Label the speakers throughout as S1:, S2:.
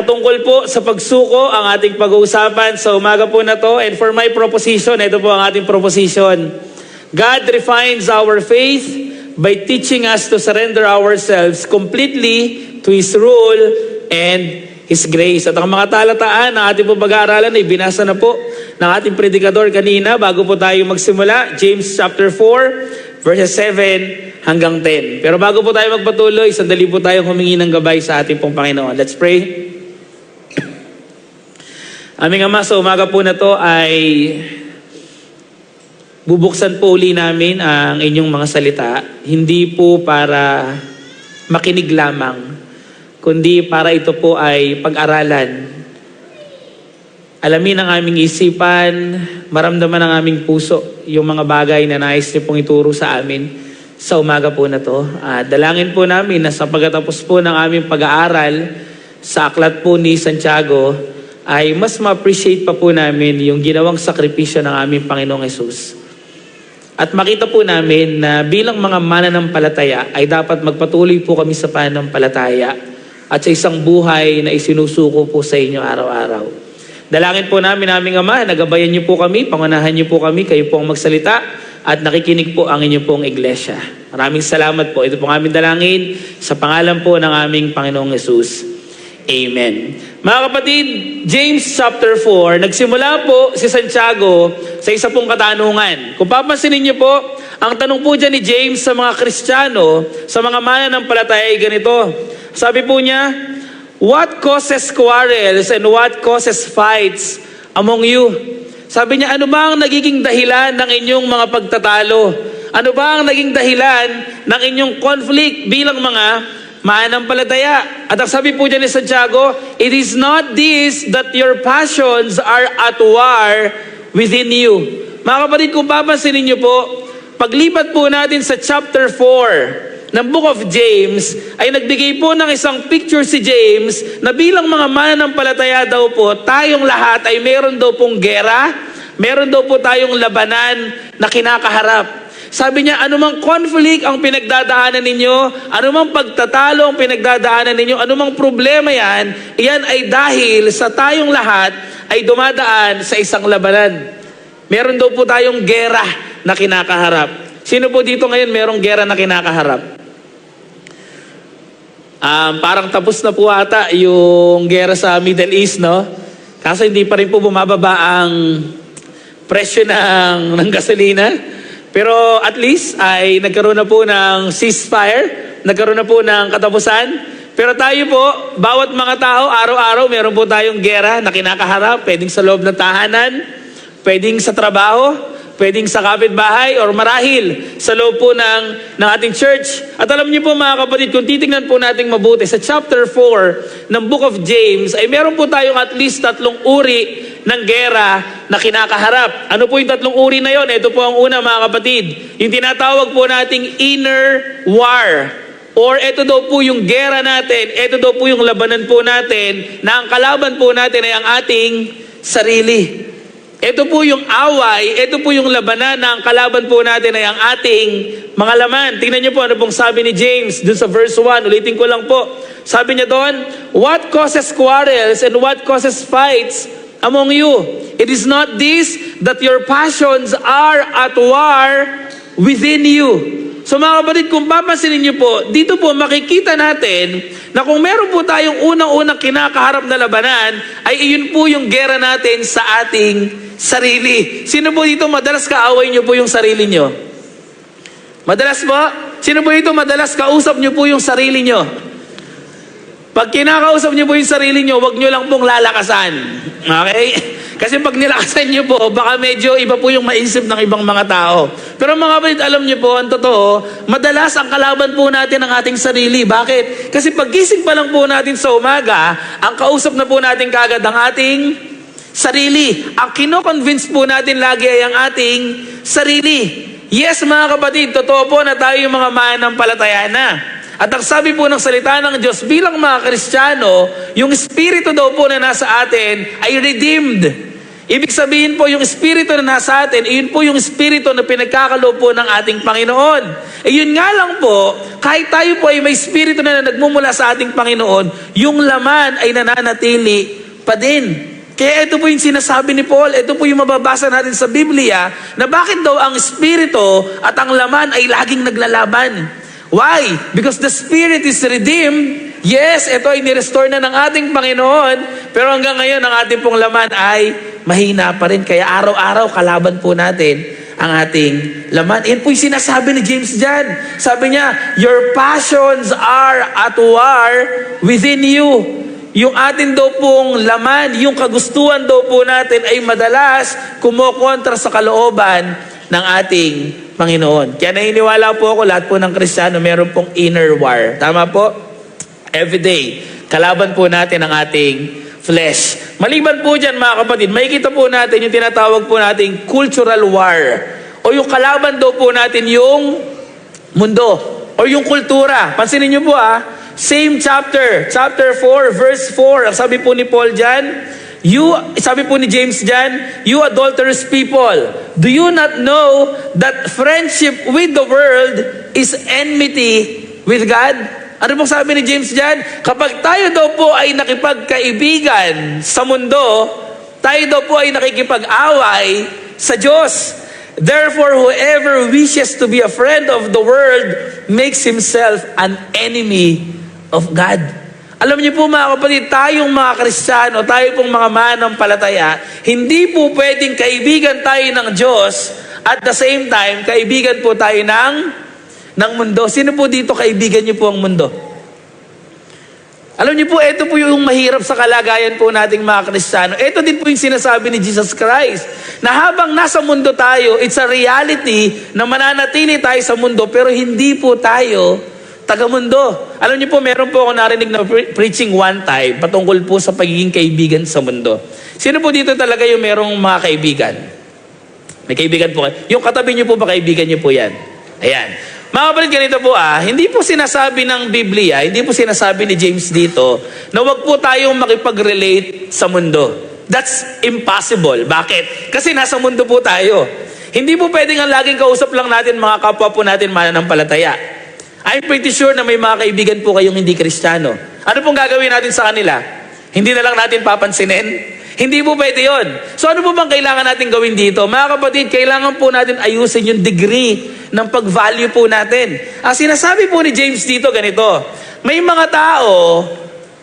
S1: Tungkol po sa pagsuko ang ating pag-uusapan sa umaga po na to. And for my proposition, ito po ang ating proposition. God refines our faith by teaching us to surrender ourselves completely to His rule and His grace. At ang mga talataan na ating po pag-aaralan ay binasa na po ng ating predikador kanina bago po tayo magsimula. James chapter 4, verses 7 hanggang 10. Pero bago po tayo magpatuloy, sandali po tayong humingi ng gabay sa ating pong Panginoon. Let's pray. Aming Ama, sa umaga po na to ay bubuksan po uli namin ang inyong mga salita. Hindi po para makinig lamang, kundi para ito po ay pag-aralan. Alamin ang aming isipan, maramdaman ang aming puso yung mga bagay na nais niyo pong ituro sa amin sa umaga po na to. Dalangin po namin na sa pagkatapos po ng aming pag-aaral sa aklat po ni Santiago, ay mas ma-appreciate pa po namin yung ginawang sakripisyo ng aming Panginoong Hesus. At makita po namin na bilang mga mananampalataya ay dapat magpatuloy po kami sa pananampalataya at sa isang buhay na isinusuko po sa inyo araw-araw. Dalangin po namin, aming Ama, nagabayan niyo po kami, pangunahan niyo po kami, kayo po ang magsalita at nakikinig po ang inyo pong iglesia. Maraming salamat po. Ito po ang aming dalangin sa pangalan po ng aming Panginoong Hesus. Amen. Mga kapatid, James chapter 4, nagsimula po si Santiago sa isa pong katanungan. Kung papansinin niyo po, ang tanong po dyan ni James sa mga Kristiyano, sa mga mananampalataya ay ganito. Sabi po niya, what causes quarrels and what causes fights among you? Sabi niya, ano ba ang nagiging dahilan ng inyong mga pagtatalo? Ano ba ang naging dahilan ng inyong conflict bilang mga mananampalataya? At ang sabi po dyan ni Santiago, it is not this that your passions are at war within you. Mga kapatid, kung papansinin niyo po, paglipat po natin sa chapter 4 ng Book of James, ay nagbigay po ng isang picture si James na bilang mga mananampalataya daw po, tayong lahat ay meron daw pong gera, meron daw po tayong labanan na kinakaharap. Sabi niya, anumang conflict ang pinagdadaanan ninyo, anumang pagtatalo ang pinagdadaanan ninyo, anumang problema yan, iyan ay dahil sa tayong lahat ay dumadaan sa isang labanan. Meron daw po tayong gera na kinakaharap. Sino po dito ngayon merong gera na kinakaharap? Parang tapos na po ata yung gera sa Middle East, no? Kasi hindi pa rin po bumababa ang presyo ng gasolina. Pero at least ay nagkaroon na po ng ceasefire, nagkaroon na po ng katapusan. Pero tayo po, bawat mga tao, araw-araw meron po tayong gera na kinakaharap. Pwedeng sa loob ng tahanan, pwedeng sa trabaho, pwedeng sa kapitbahay, or marahil sa loob po ng ating church. At alam niyo po mga kapatid, kung titingnan po natin mabuti, sa chapter 4 ng Book of James, ay meron po tayong at least 3 uri ng gera na kinakaharap. Ano po yung 3 uri na yon? Ito po ang una mga kapatid. Yung tinatawag po nating inner war. Or ito daw po yung gera natin, ito daw po yung labanan po natin, na ang kalaban po natin ay ang ating sarili. Ito po yung away, ito po yung labanan na ang kalaban po natin ay ang ating mga laman. Tingnan niyo po ano pong sabi ni James dun sa verse 1. Ulitin ko lang po. Sabi niya doon, what causes quarrels and what causes fights among you? It is not this that your passions are at war within you. So mga kapatid, kung papansinin niyo po, dito po makikita natin na kung meron po tayong unang-unang kinakaharap na labanan, ay iyon po yung gera natin sa ating sarili. Sino po dito madalas kaaway niyo po yung sarili niyo? Madalas po? Sino po dito madalas kausap niyo po yung sarili niyo? Pag kinakausap niyo po yung sarili niyo, wag niyo lang pong lalakasan. Okay? Kasi pag nilakasan niyo po, baka medyo iba po yung maisip ng ibang mga tao. Pero mga kapatid, alam niyo po, ang totoo, madalas ang kalaban po natin ang ating sarili. Bakit? Kasi paggising pa lang po natin sa umaga, ang kausap na po natin kagad ang ating sarili. Ang kino-convince po natin lagi ay ang ating sarili. Yes mga kapatid, totoo po na tayo yung mga mananampalataya na. At ang sabi po ng salita ng Diyos, bilang mga Kristiyano, yung Espiritu daw po na nasa atin ay redeemed. Ibig sabihin po, yung espiritu na nasa atin, iyon po yung espiritu na pinagkakaloob po ng ating Panginoon. Yun nga lang po, kahit tayo po ay may espiritu na nagmumula sa ating Panginoon, yung laman ay nananatili pa din. Kaya ito po yung sinasabi ni Paul, ito po yung mababasa natin sa Biblia, na bakit daw ang espiritu at ang laman ay laging naglalaban. Why? Because the spirit is redeemed. Yes, ito ay nirestore na ng ating Panginoon, pero hanggang ngayon ang ating pong laman ay mahina pa rin. Kaya araw-araw kalaban po natin ang ating laman. Yan po yung sinasabi ni James dyan. Sabi niya, your passions are at war within you. Yung atin daw pong laman, yung kagustuhan daw po natin ay madalas kumokontra sa kalooban ng ating Panginoon. Kaya naniniwala po ako, lahat po ng Kristiyano meron pong inner war. Tama po? Everyday, kalaban po natin ang ating flesh. Maliban po dyan mga kapatid, makikita po natin yung tinatawag po nating cultural war. O yung kalaban daw po natin yung mundo. O yung kultura. Pansinin nyo po same chapter 4, verse 4. Ang sabi po ni Paul dyan, sabi po ni James dyan, you adulterous people, do you not know that friendship with the world is enmity with God? Ano pong sabi ni James dyan? Kapag tayo daw po ay nakipagkaibigan sa mundo, tayo daw po ay nakikipag-away sa Diyos. Therefore, whoever wishes to be a friend of the world makes himself an enemy of God. Alam niyo po mga kapatid, tayong mga Kristiyano, tayo pong mga manampalataya, hindi po pwedeng kaibigan tayo ng Diyos at the same time, kaibigan po tayo ng mundo. Sino po dito kaibigan niyo po ang mundo? Alam niyo po, ito po yung mahirap sa kalagayan po nating mga Kristiyano. Ito din po yung sinasabi ni Jesus Christ, na habang nasa mundo tayo, it's a reality na mananatili tayo sa mundo, pero hindi po tayo taga-mundo. Alam niyo po, meron po ako narinig na preaching one time patungkol po sa pagiging kaibigan sa mundo. Sino po dito talaga yung merong mga kaibigan? May kaibigan po kayo. Yung katabi niyo po ba kaibigan niyo po yan? Ayan. Mga kapatid, ganito po hindi po sinasabi ng Biblia, hindi po sinasabi ni James dito, na wag po tayong makipag-relate sa mundo. That's impossible. Bakit? Kasi nasa mundo po tayo. Hindi po pwedeng ang laging kausap lang natin mga kapwa po natin mananampalataya. I'm pretty sure na may mga kaibigan po kayong hindi Kristiyano. Ano pong gagawin natin sa kanila? Hindi na lang natin papansinin? Hindi po pwede yun. So ano po bang kailangan natin gawin dito? Mga kapatid, kailangan po natin ayusin yung degree ng pag-value po natin. Ang sinasabi po ni James dito, ganito, may mga tao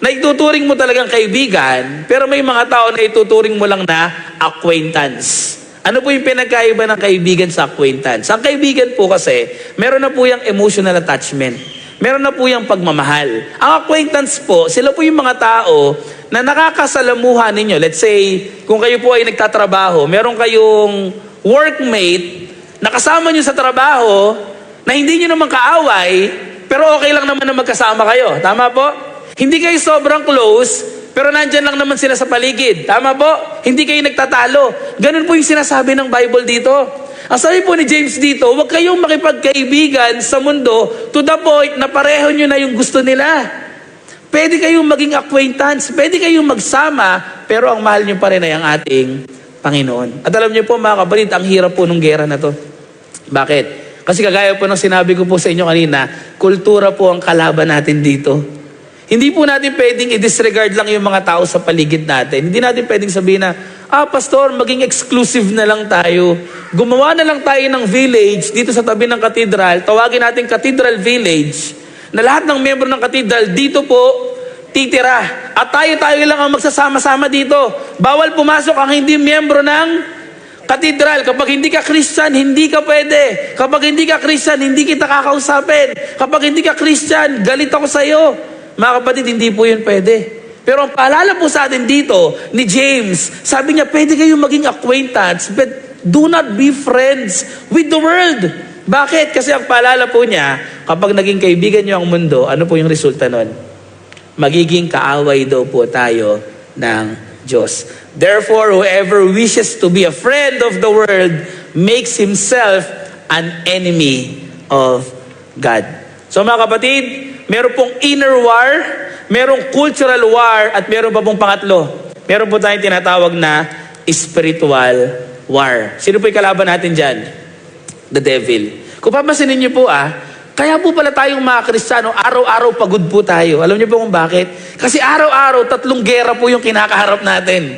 S1: na ituturing mo talagang kaibigan, pero may mga tao na ituturing mo lang na acquaintance. Ano po yung pinagkaiba ng kaibigan sa acquaintance? Ang kaibigan po kasi, meron na po yung emotional attachment. Meron na po yung pagmamahal. Ang acquaintance po, sila po yung mga tao na nakakasalamuhan ninyo. Let's say, kung kayo po ay nagtatrabaho, meron kayong workmate na kasama nyo sa trabaho na hindi nyo naman kaaway, pero okay lang naman na magkasama kayo. Tama po? Hindi kayo sobrang close, pero nandyan lang naman sila sa paligid. Tama po? Hindi kayo nagtatalo. Ganun po yung sinasabi ng Bible dito. Ang sabi po ni James dito, huwag kayong makipagkaibigan sa mundo to the point na pareho nyo na yung gusto nila. Pwede kayong maging acquaintance, pwede kayong magsama, pero ang mahal nyo pa rin ay ang ating Panginoon. At alam nyo po mga kapatid, ang hirap po ng gera na to. Bakit? Kasi kagaya po ng sinabi ko po sa inyo kanina, kultura po ang kalaban natin dito. Hindi po natin pwedeng i-disregard lang yung mga tao sa paligid natin. Hindi natin pwedeng sabihin na, pastor, maging exclusive na lang tayo. Gumawa na lang tayo ng village dito sa tabi ng katedral. Tawagin natin Cathedral Village. Na lahat ng miyembro ng katedral dito po titira. At tayo lang ang magsasama-sama dito. Bawal pumasok ang hindi miyembro ng katedral. Kapag hindi ka Christian, hindi ka pwede. Kapag hindi ka Christian, hindi kita kakausapin. Kapag hindi ka Christian, galit ako sa iyo. Mga kapatid, hindi po yun pwede. Pero ang paalala po sa atin dito, ni James, sabi niya, pwede kayong maging acquaintance, but do not be friends with the world. Bakit? Kasi ang paalala po niya, kapag naging kaibigan niyo ang mundo, ano po yung resulta nun? Magiging kaaway daw po tayo ng Diyos. Therefore, whoever wishes to be a friend of the world makes himself an enemy of God. So mga kapatid, meron pong inner war, merong cultural war, at meron pa pong pangatlo. Meron po tayong tinatawag na spiritual war. Sino po yung kalaban natin dyan? The devil. Kung papansinin niyo po kaya po pala tayong mga Kristiyano, araw-araw pagod po tayo. Alam niyo po kung bakit? Kasi araw-araw, 3 gera po yung kinakaharap natin.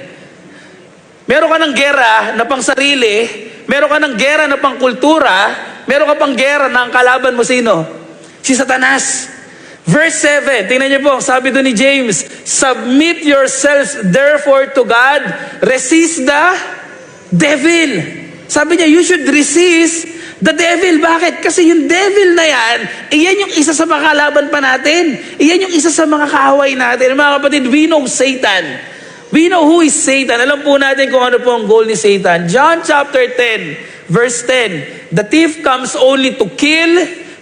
S1: Meron ka ng gera na pang sarili, meron ka ng gera na pang kultura, meron ka pang gera na ang kalaban mo sino? Si Satanas. Verse 7, tingnan niyo po, sabi doon ni James, submit yourselves therefore to God, resist the devil. Sabi niya, you should resist the devil. Bakit? Kasi yung devil na yan, iyan yung isa sa mga kalaban pa natin. Iyan yung isa sa mga kaaway natin. Mga kapatid, we know Satan. We know who is Satan. Alam po natin kung ano po ang goal ni Satan. John chapter 10, verse 10. The thief comes only to kill,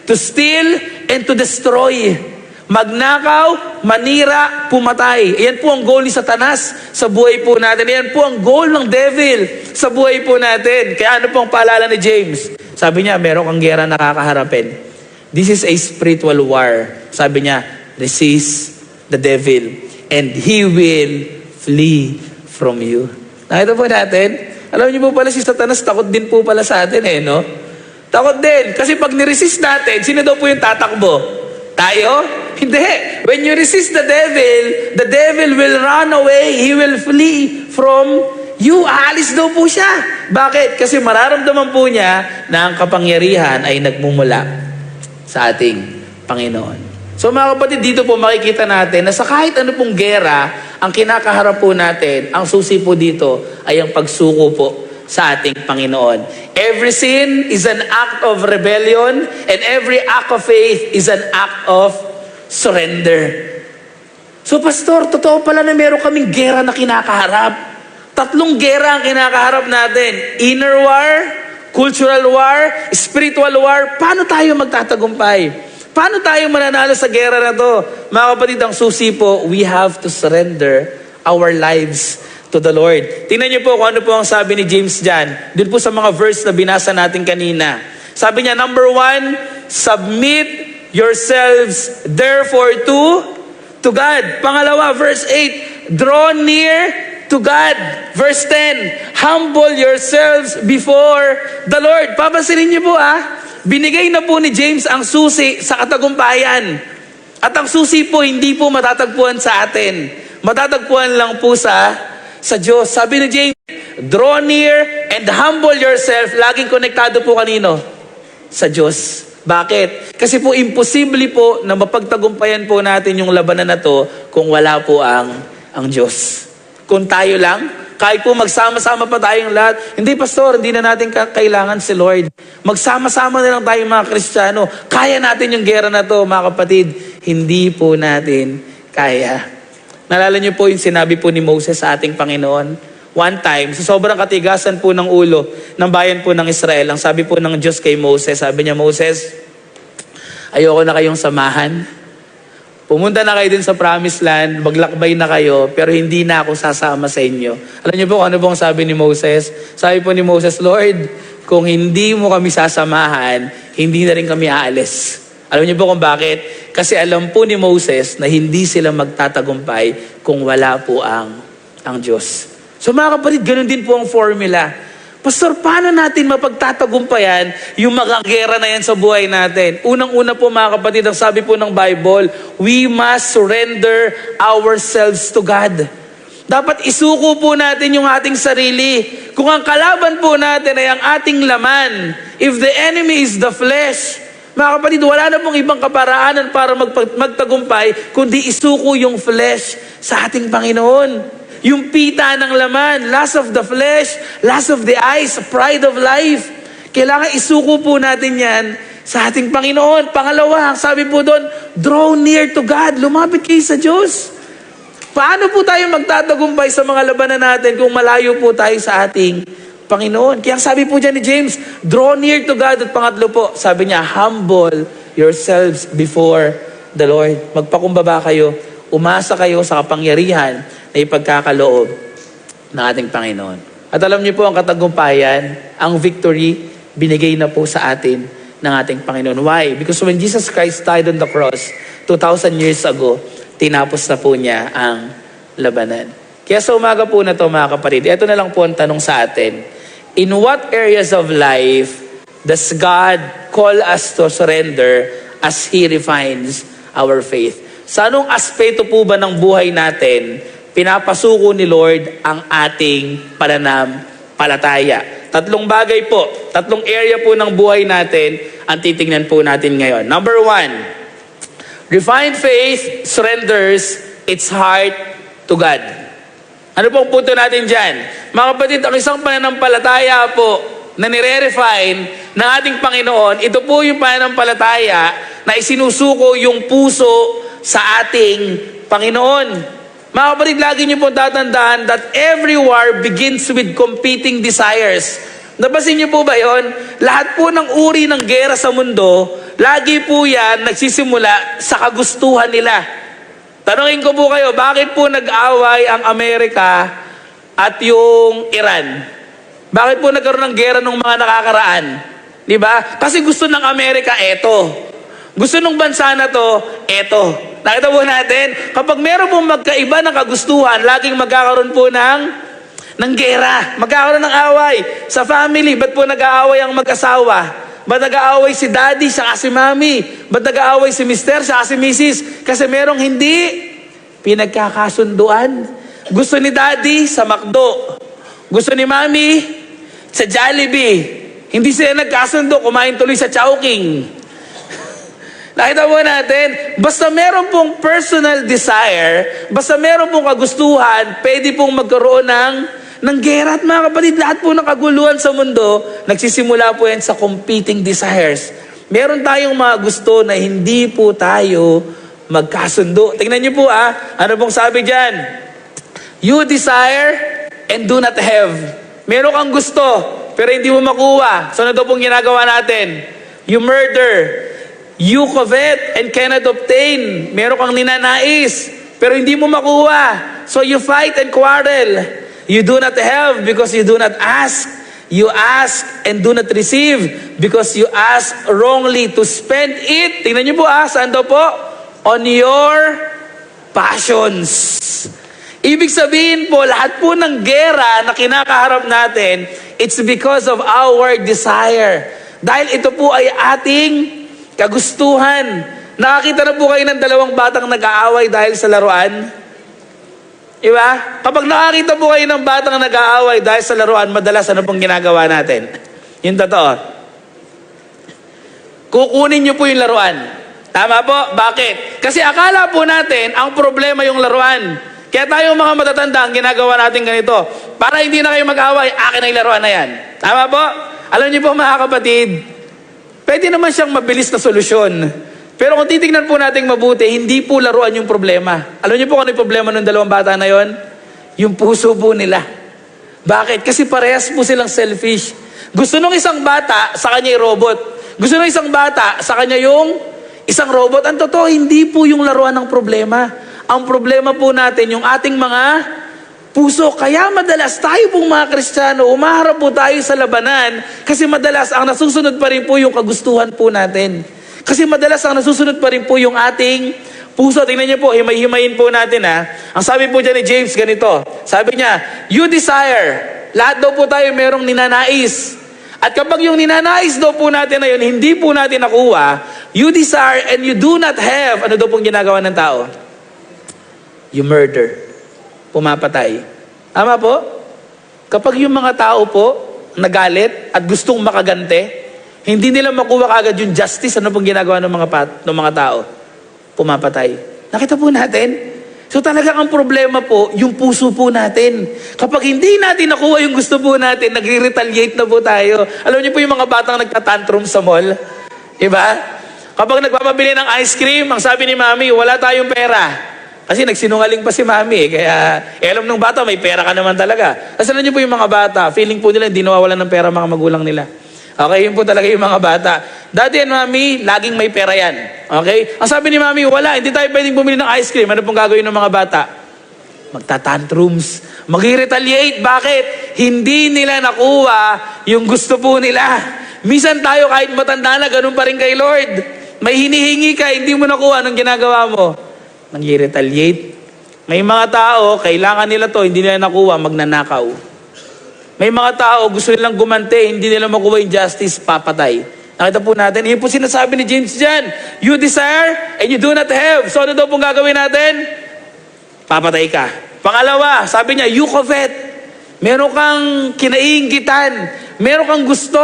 S1: to steal, and to destroy. Magnakaw, manira, pumatay. Iyan po ang goal ni Satanas sa buhay po natin. Iyan po ang goal ng devil sa buhay po natin. Kaya ano po ang paalala ni James? Sabi niya, meron kang gera nakakaharapin. This is a spiritual war. Sabi niya, resist the devil and he will flee from you. Nakita po natin? Alam niyo po pala si Satanas, takot din po pala sa atin no? Takot din. Kasi pag niresist natin, sino daw po yung tatakbo? Tayo? Hindi. When you resist the devil will run away. He will flee from you. Aalis daw po siya. Bakit? Kasi mararamdaman po niya na ang kapangyarihan ay nagmumula sa ating Panginoon. So mga kapatid, dito po makikita natin na sa kahit ano pong gera, ang kinakaharap po natin, ang susi po dito ay ang pagsuko po sa ating Panginoon. Every sin is an act of rebellion and every act of faith is an act of surrender. So pastor, totoo pala na meron kaming gera na kinakaharap. 3 gera ang kinakaharap natin. Inner war, cultural war, spiritual war. Paano tayo magtatagumpay? Paano tayo mananalo sa gera na to? Mga kapatid, ang susi po, we have to surrender our lives to the Lord. Tingnan niyo po kung ano po ang sabi ni James dyan. Doon po sa mga verse na binasa natin kanina. Sabi niya, number 1, submit yourselves therefore to God. Pangalawa, verse 8, draw near to God. Verse 10, humble yourselves before the Lord. Papansinin niyo po binigay na po ni James ang susi sa katagumpayan. At ang susi po, hindi po matatagpuan sa atin. Matatagpuan lang po sa Diyos. Sabi ni James, draw near and humble yourself. Laging konektado po kanino? Sa Diyos. Bakit? Kasi po imposible po na mapagtagumpayan po natin yung labanan na to kung wala po ang Diyos. Kung tayo lang, kahit po magsama-sama pa tayong lahat, hindi pastor, hindi na natin kailangan si Lord. Magsama-sama na lang tayong mga Kristiyano. Kaya natin yung gera na to, mga kapatid. Hindi po natin kaya. Nalala niyo po yung sinabi po ni Moses sa ating Panginoon? One time, sa sobrang katigasan po ng ulo ng bayan po ng Israel, ang sabi po ng Diyos kay Moses, sabi niya, Moses, ayoko na kayong samahan. Pumunta na kayo din sa promised land, maglakbay na kayo, pero hindi na ako sasama sa inyo. Alam niyo po ano pong sabi ni Moses? Sabi po ni Moses, Lord, kung hindi mo kami sasamahan, hindi na rin kami aalis. Alam niyo po kung bakit? Kasi alam po ni Moses na hindi sila magtatagumpay kung wala po ang Diyos. So mga kapatid, ganun din po ang formula. Pastor, paano natin mapagtatagumpayan yung mga gera na yan sa buhay natin? Unang-una po mga kapatid, ang sabi po ng Bible, we must surrender ourselves to God. Dapat isuko po natin yung ating sarili. Kung ang kalaban po natin ay ang ating laman, if the enemy is the flesh, mga kapatid, wala na pong ibang kaparaanan para magtagumpay, kundi isuko yung flesh sa ating Panginoon. Yung pita ng laman, lust of the flesh, lust of the eyes, pride of life. Kailangan isuko po natin yan sa ating Panginoon. Pangalawa, sabi po doon, draw near to God. Lumapit kayo sa Diyos. Paano po tayo magtatagumpay sa mga labanan natin kung malayo po tayo sa ating Panginoon? Kaya sabi po dyan ni James, draw near to God. At pangatlo po, sabi niya, humble yourselves before the Lord. Magpakumbaba kayo, umasa kayo sa kapangyarihan na ipagkakaloob ng ating Panginoon. At alam niyo po ang katagumpayan, ang victory, binigay na po sa atin ng ating Panginoon. Why? Because when Jesus Christ died on the cross 2,000 years ago, tinapos na po niya ang labanan. Kaya sa umaga po na to mga kapatid, ito na lang po ang tanong sa atin. In what areas of life does God call us to surrender as He refines our faith? Sa anong aspeto po ba ng buhay natin pinapasuko ni Lord ang ating pananampalataya? Tatlong bagay po, tatlong area po ng buhay natin ang titingnan po natin ngayon. Number 1, refined faith surrenders its heart to God. Ano pong punto natin dyan? Mga kapatid, ang isang pananampalataya po na nire-refine ng ating Panginoon, ito po yung pananampalataya na isinusuko yung puso sa ating Panginoon. Mga kapatid, lagi niyo po tatandaan that every war begins with competing desires. Nabasin niyo po ba yon? Lahat po ng uri ng gera sa mundo, lagi po yan nagsisimula sa kagustuhan nila. Tanungin ko po kayo, bakit po nag-away ang Amerika at yung Iran? Bakit po nagkaroon ng gera ng mga nakakaraan? Di ba? Kasi gusto ng Amerika, eto. Gusto ng bansa na to, eto. Nakita po natin, kapag meron pong magkaiba ng kagustuhan, laging magkakaroon po ng gera. Magkakaroon ng away. Sa family, ba't po nag-aaway ang mag-asawa? Ba't nag-aaway si daddy, saka si mami? Ba't nag-aaway si mister, saka si misis? Kasi merong hindi pinagkakasunduan. Gusto ni daddy sa McDo. Gusto ni mami sa Jollibee. Hindi sila nagkasundo, kumain tuloy sa Chowking. Nakita po natin, basta meron pong personal desire, basta meron pong kagustuhan, pwede pong magkaroon ng gera. At mga kapatid, lahat po ng kaguluhan sa mundo, nagsisimula po yan sa competing desires. Meron tayong mga gusto na hindi po tayo magkasundo. Tingnan niyo po ano pong sabi dyan? You desire and do not have. Meron kang gusto, pero hindi mo makuha. So ano daw pong ginagawa natin? You murder. You covet and cannot obtain. Meron kang ninanais, pero hindi mo makuha. So you fight and quarrel. You do not have because you do not ask. You ask and do not receive because you ask wrongly to spend it. Tingnan niyo po saan daw po? On your passions. Ibig sabihin po, lahat po ng gera na kinakaharap natin, it's because of our desire. Dahil ito po ay ating kagustuhan. Nakakita na po kayo ng dalawang batang nag-aaway dahil sa laruan? Diba? Kapag nakakita po kayo ng batang nag-aaway dahil sa laruan, madalas ano pong ginagawa natin? Yung totoo. Kukunin nyo po yung laruan. Tama po? Bakit? Kasi akala po natin, ang problema yung laruan. Kaya tayong mga matatanda, ang ginagawa natin ganito. Para hindi na kayo mag-aaway, akin na yung laruan na yan. Tama po? Alam niyo po mga kapatid, pwede naman siyang mabilis na solusyon. Pero kung titignan po natin mabuti, hindi po laruan yung problema. Alam niyo po kung ano yung problema ng dalawang bata na yon? Yung puso po nila. Bakit? Kasi parehas po silang selfish. Gusto nung isang bata, sa kanya yung robot. Gusto nung isang bata, sa kanya yung isang robot. Ang totoo, hindi po yung laruan ng problema. Ang problema po natin, yung ating mga puso. Kaya madalas tayo pong mga Kristiyano, umaharap po tayo sa labanan kasi madalas ang nasusunod pa rin po yung kagustuhan po natin. Kasi madalas ang nasusunod pa rin po yung ating puso. Tingnan niyo po, himay-himayin po natin Ang sabi po dyan ni James ganito, sabi niya, you desire, lahat daw po tayo merong ninanais. At kapag yung ninanais daw po natin na yun, hindi po natin nakuha, you desire and you do not have, ano daw pong ginagawa ng tao? You murder. Pumapatay. Tama po? Kapag yung mga tao po nagalit at gustong makagante, hindi nila makuha kagad yung justice, ano pong ginagawa ng mga tao? Pumapatay. Nakita po natin? So talagang ang problema po, yung puso po natin. Kapag hindi natin nakuha yung gusto po natin, nagre-retaliate na po tayo. Alam niyo po yung mga batang nagtatantrum sa mall? Diba? Kapag nagpapabili ng ice cream, ang sabi ni mami, wala tayong pera. Kasi nagsinungaling pa si mami Kaya alam ng bata, may pera ka naman talaga. Kasi alam niyo po yung mga bata, feeling po nila hindi nawawalan ng pera mga magulang nila. Okay, yun po talaga yung mga bata. Dati yan, mami, laging may pera yan. Okay? Ang sabi ni mami, wala, hindi tayo pwedeng bumili ng ice cream. Ano pong gagawin ng mga bata? Magtatantrums. Mag-retaliate. Bakit? Hindi nila nakuha yung gusto po nila. Minsan tayo kahit matanda na, ganun pa rin kay Lord. May hinihingi ka, hindi mo nakuha. Anong ginagawa mo? Mag-retaliate. May mga tao, kailangan nila to, hindi nila nakuha, magnanakaw. May mga tao, gusto nilang gumante, hindi nila makuha yung justice, papatay. Nakita po natin, yun po sinasabi ni James dyan, you desire and you do not have. So ano daw pong gagawin natin? Papatay ka. Pangalawa, sabi niya, you covet. Meron kang kinaiinggitan. Meron kang gusto.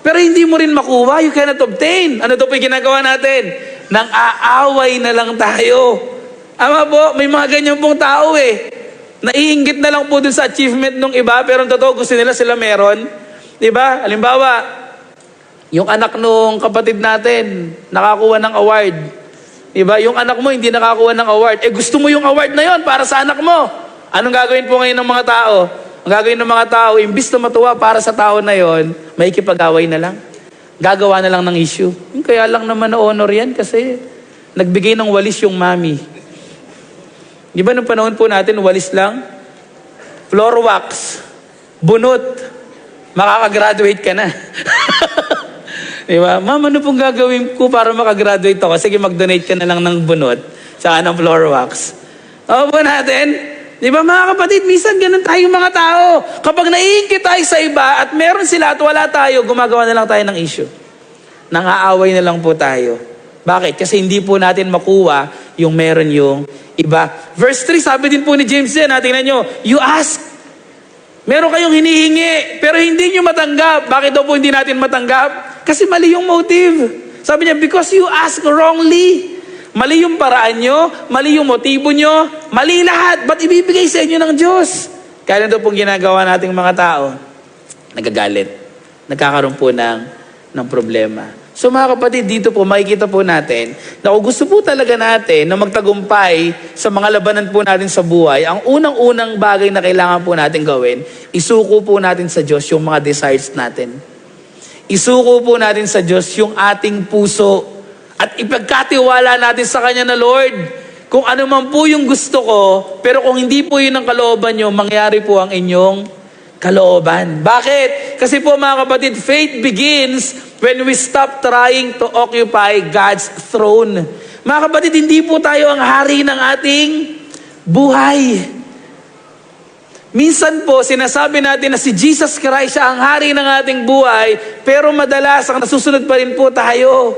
S1: Pero hindi mo rin makuha, you cannot obtain. Ano daw po yung ginagawa natin? Nang aaway na lang tayo. Ama po, may mga ganyan pong tao Naiinggit na lang po dun sa achievement ng iba, pero ang totoo gusto nila sila meron. Diba? Halimbawa, yung anak nung kapatid natin, nakakuha ng award. Diba? Yung anak mo hindi nakakuha ng award. Gusto mo yung award na yon para sa anak mo. Anong gagawin po ngayon ng mga tao? Ang gagawin ng mga tao, imbis na matuwa para sa tao na yon, may kipag-away na lang. Gagawa na lang ng issue. Kaya lang naman na-honor yan kasi nagbigay ng walis yung mami. Di ba nung panahon po natin, walis lang? Floor wax, bunot, makakagraduate ka na. Diba? Ma'am, ano pong gagawin ko para makagraduate ako? Sige, mag-donate ka na lang ng bunot sa ng floor wax. O po natin, di ba mga kapatid, minsan ganun tayong mga tao. Kapag naiingit tayo sa iba at meron sila at wala tayo, gumagawa na lang tayo ng issue. Nang-aaway na lang po tayo. Bakit? Kasi hindi po natin makuha yung meron yung iba. Verse 3, sabi din po ni James yan, tingnan nyo, you ask. Meron kayong hinihingi, pero hindi nyo matanggap. Bakit daw po hindi natin matanggap? Kasi mali yung motive. Sabi niya, because you ask wrongly. Mali yung paraan nyo, mali yung motibo nyo, mali lahat. Ba't ibibigay sa inyo ng Diyos? Kaya daw pong ginagawa nating mga tao, nagagalit. Nagkakaroon po ng problema. So mga kapatid, dito po makikita po natin na kung gusto po talaga natin na magtagumpay sa mga labanan po natin sa buhay, ang unang-unang bagay na kailangan po natin gawin, isuko po natin sa Diyos yung mga desires natin. Isuko po natin sa Diyos yung ating puso at ipagkatiwala natin sa Kanya na, Lord, kung ano man po yung gusto ko, pero kung hindi po yun ang kalooban nyo, mangyari po ang inyong kalooban. Bakit? Kasi po mga kapatid, faith begins when we stop trying to occupy God's throne. Mga kapatid, hindi po tayo ang hari ng ating buhay. Minsan po, sinasabi natin na si Jesus Christ siya ang hari ng ating buhay, pero madalas ang nasusunod pa rin po tayo.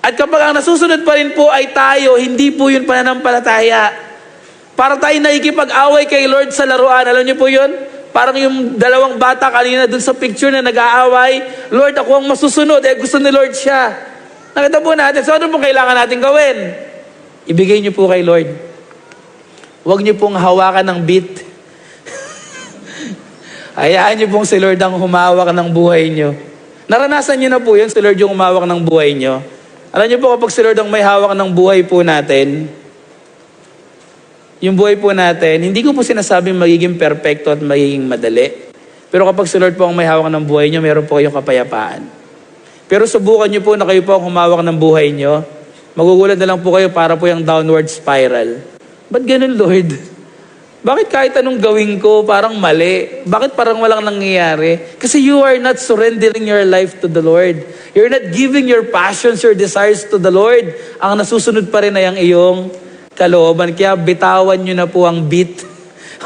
S1: At kapag ang nasusunod pa rin po ay tayo, hindi po yun pananampalataya. Para tayo nakikipag-away kay Lord sa laruan. Alam niyo po yun? Parang yung dalawang bata kanina dun sa picture na nag-aaway, Lord, ako ang masusunod. Gusto ni Lord siya. Nakita po natin, so ano pong kailangan natin gawin? Ibigay niyo po kay Lord. Huwag niyo pong hawakan ng beat. Hayaan niyo pong si Lord ang humawak ng buhay niyo. Naranasan niyo na po yun, si Lord yung humawak ng buhay niyo. Alam niyo po kapag si Lord ang may hawak ng buhay po natin, yung buhay po natin, hindi ko po sinasabing magiging perfecto at magiging madali. Pero kapag si Lord po ang may hawak ng buhay niyo, meron po kayong kapayapaan. Pero subukan niyo po na kayo po ang humawak ng buhay niyo, magugulat na lang po kayo para po yung downward spiral. Ba't ganun, Lord? Bakit kahit anong gawin ko, parang mali? Bakit parang walang nangyayari? Kasi you are not surrendering your life to the Lord. You're not giving your passions, your desires to the Lord. Ang nasusunod pa rin ay ang iyong kalooban. Kaya bitawan nyo na po ang beat.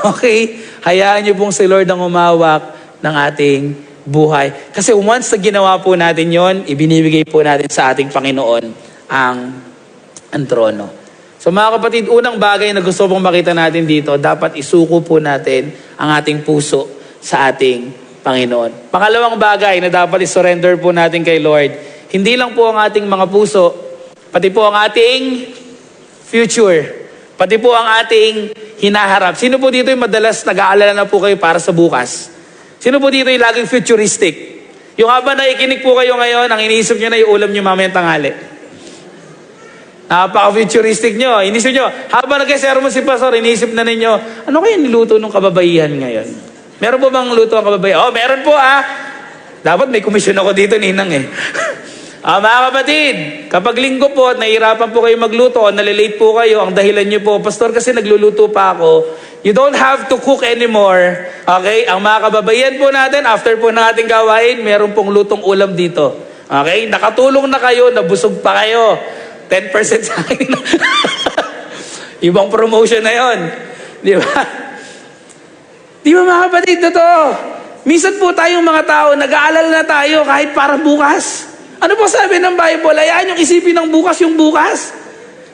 S1: Okay? Hayaan nyo pong si Lord ang umawak ng ating buhay. Kasi once na ginawa po natin yon, ibinibigay po natin sa ating Panginoon ang trono. So mga kapatid, unang bagay na gusto pong makita natin dito, dapat isuko po natin ang ating puso sa ating Panginoon. Pangalawang bagay na dapat isurrender po natin kay Lord, hindi lang po ang ating mga puso, pati po ang ating future, pati po ang ating hinaharap. Sino po dito yung madalas nag-aalala na po kayo para sa bukas? Sino po dito yung laging futuristic? Yung habang naikinig po kayo ngayon, ang iniisip nyo na yung ulam nyo mamayang tanghali. Napaka-futuristic nyo. Inisip nyo, habang nag-sermon si Pastor, inisip na ninyo, ano kaya niluto ng kababaihan ngayon? Meron po bang luto ang kababaihan? Oh, meron po Dapat may komisyon ako dito, Ninang mga kapatid, kapag linggo po at nahihirapan po kayo magluto o nalilate po kayo, ang dahilan nyo po, Pastor, kasi nagluluto pa ako, you don't have to cook anymore. Okay? Ang mga kababaihan po natin, after po ng ating gawain, meron pong lutong ulam dito. Okay? Nakatulong na kayo, nabusog pa kayo. 10% sa akin. Ibang promotion na yon. Di ba? Di ba mga kapatid, totoo? Minsan po tayong mga tao, nag-aalala na tayo kahit para bukas. Ano po sabi ng Bible? Hayaan yung isipin ng bukas yung bukas.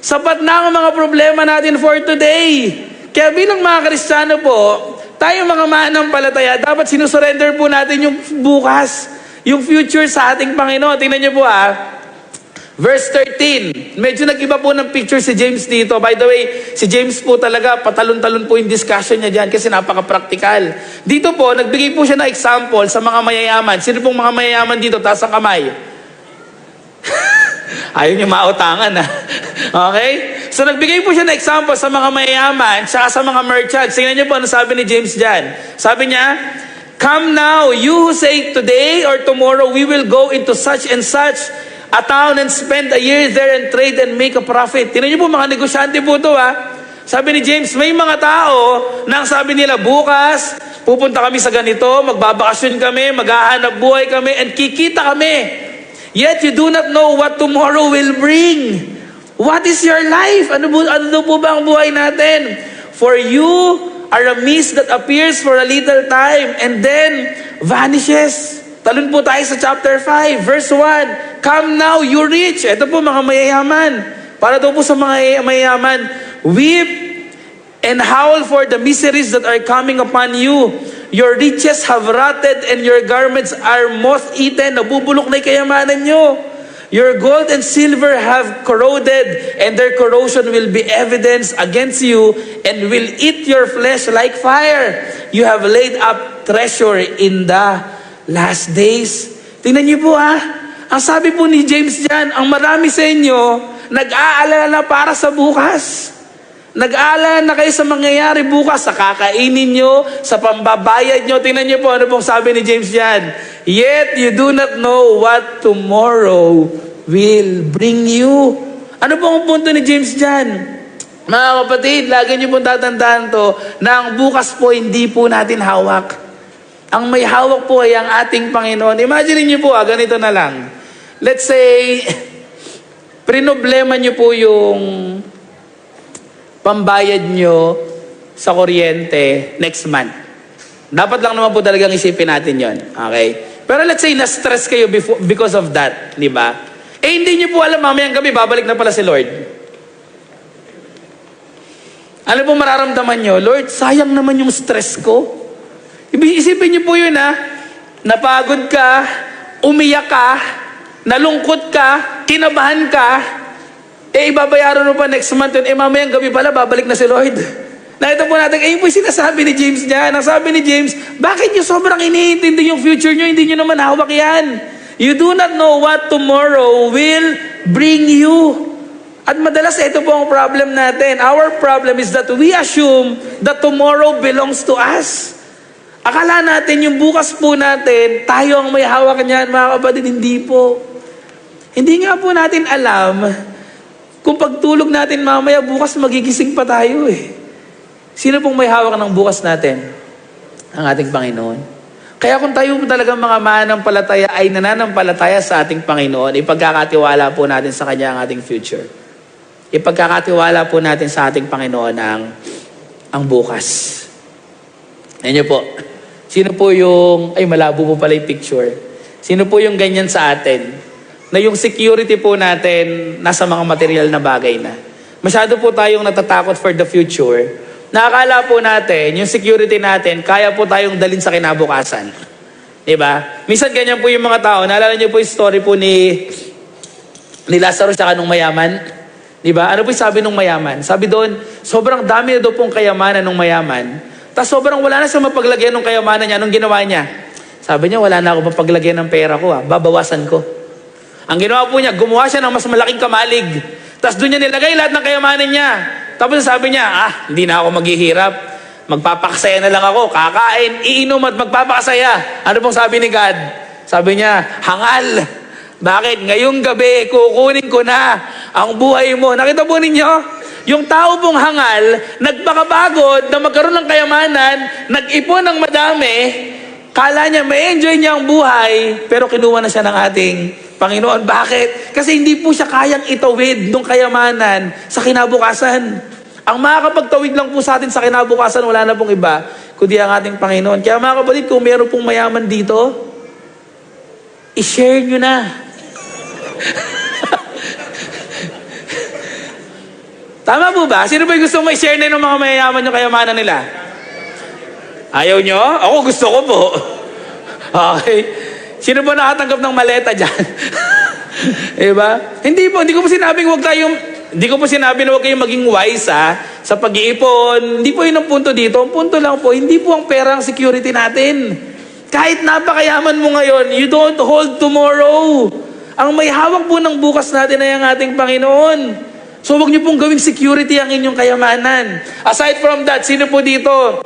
S1: Sapat na ang mga problema natin for today. Kaya bilang mga Kristiyano po, tayong mga mananampalataya, dapat sinusurrender po natin yung bukas, yung future sa ating Panginoon. Tingnan niyo po verse 13. Medyo nag-iba po ng picture si James dito. By the way, si James po talaga, patalon-talon po yung discussion niya dyan kasi napaka-practical. Dito po, nagbigay po siya ng example sa mga mayayaman. Sino pong mga mayayaman dito? Taas ang kamay. Ayaw niyo mautangan Okay? So nagbigay po siya ng example sa mga mayayaman tsaka sa mga merchants. Tingnan niyo po ano sabi ni James dyan. Sabi niya, "Come now, you who say today or tomorrow we will go into such and such a town and spend a year there and trade and make a profit." Tingnan niyo po mga negosyante po ito Sabi ni James, may mga tao na ang sabi nila bukas, pupunta kami sa ganito, magbabakasyon kami, maghahanap buhay kami, and kikita kami. Yet you do not know what tomorrow will bring. What is your life? Ano po ba ang buhay natin? For you are a mist that appears for a little time and then vanishes. Talon po tayo sa chapter 5, verse 1. Come now, you rich. Ito po mga mayayaman. Para daw po sa mga mayayaman, weep and howl for the miseries that are coming upon you. Your riches have rotted and your garments are moth-eaten. Nabubulok na yung kayamanan nyo. Your gold and silver have corroded and their corrosion will be evidence against you and will eat your flesh like fire. You have laid up treasure in the last days. Tingnan niyo po Ang sabi po ni James dyan, ang marami sa inyo, nag-aalala na para sa bukas. Nag-aalala na kayo sa mangyayari bukas, sa kakainin nyo, sa pambabayad nyo. Tingnan nyo po ano pong sabi ni James dyan. Yet you do not know what tomorrow will bring you. Ano pong punto ni James dyan? Mga kapatid, lagi nyo pong tatandaan to, na ang bukas po hindi po natin hawak. Ang may hawak po ay ang ating Panginoon. Imagine niyo po, ganito na lang. Let's say, prinoblema nyo po yung pambayad nyo sa kuryente next month. Dapat lang naman po talagang isipin natin yon. Okay? Pero let's say, na-stress kayo because of that. Di ba? Hindi nyo po alam, mamayang gabi, babalik na pala si Lord. Ano po mararamdaman nyo? Lord, sayang naman yung stress ko. Isipin niyo po yun napagod ka, umiyak ka, nalungkot ka, kinabahan ka, ibabayaran mo pa next month yun, mamayang gabi pala, babalik na si Lord. Nakita po natin, yun po yung sinasabi ni James dyan. Ang sabi ni James, bakit nyo sobrang iniintindi yung future nyo, hindi nyo naman hawak yan. You do not know what tomorrow will bring you. At madalas ito po ang problem natin. Our problem is that we assume that tomorrow belongs to us. Akala natin yung bukas po natin, tayo ang may hawak niyan, mga kapatid, hindi po. Hindi nga po natin alam kung pagtulog natin mamaya, bukas magigising pa tayo Sino pong may hawak ng bukas natin? Ang ating Panginoon. Kaya kung tayo po talagang mga mananampalataya ay nananampalataya sa ating Panginoon, ipagkakatiwala po natin sa Kanya ang ating future. Ipagkakatiwala po natin sa ating Panginoon ang bukas. Ayan po. Sino po yung, malabo po pala yung picture. Sino po yung ganyan sa atin? Na yung security po natin nasa mga material na bagay na. Masyado po tayong natatakot for the future. Nakakala po natin, yung security natin, kaya po tayong dalhin sa kinabukasan. Diba? Minsan ganyan po yung mga tao. Naalala niyo po yung story po ni Lazarus sa kanong mayaman? Diba? Ano po yung sabi nung mayaman? Sabi doon, sobrang dami na daw pong kayamanan nung mayaman. Tapos sobrang wala na siya mapaglagyan ng kayamanan niya. Anong ginawa niya? Sabi niya, wala na ako mapaglagyan ng pera ko. Babawasan ko. Ang ginawa po niya, gumawa siya ng mas malaking kamalig. Tapos doon niya nilagay lahat ng kayamanan niya. Tapos sabi niya, hindi na ako maghihirap. Magpapakasaya na lang ako. Kakain, iinom at magpapakasaya. Ano pong sabi ni God? Sabi niya, hangal. Bakit? Ngayong gabi, kukunin ko na ang buhay mo. Nakita po ninyo? Yung tao pong hangal, nagpakabagod na magkaroon ng kayamanan, nag-ipon ng madami, kala niya may enjoy niya ang buhay, pero kinuha na siya ng ating Panginoon. Bakit? Kasi hindi po siya kayang itawid ng kayamanan sa kinabukasan. Ang makakapagtawid lang po sa atin sa kinabukasan, wala na pong iba, kundi ang ating Panginoon. Kaya mga kapatid, kung meron pong mayaman dito, i-share nyo na. Tama po ba? Sino ba yung gusto mo i-share na yung mga mayayaman yung kayamanan nila? Ayaw nyo? Ako gusto ko po. Okay. Sino ba nakatanggap ng maleta dyan? Diba? Hindi ko po sinabing hindi ko po sinabi na huwag kayong maging wise sa pag-iipon. Hindi po yun ang punto dito. Ang punto lang po, hindi po ang pera ang security natin. Kahit napakayaman mo ngayon, you don't hold tomorrow. Ang may hawak po ng bukas natin ay ang ating Panginoon. So huwag niyo pong gawing security ang inyong kayamanan. Aside from that, sino po dito?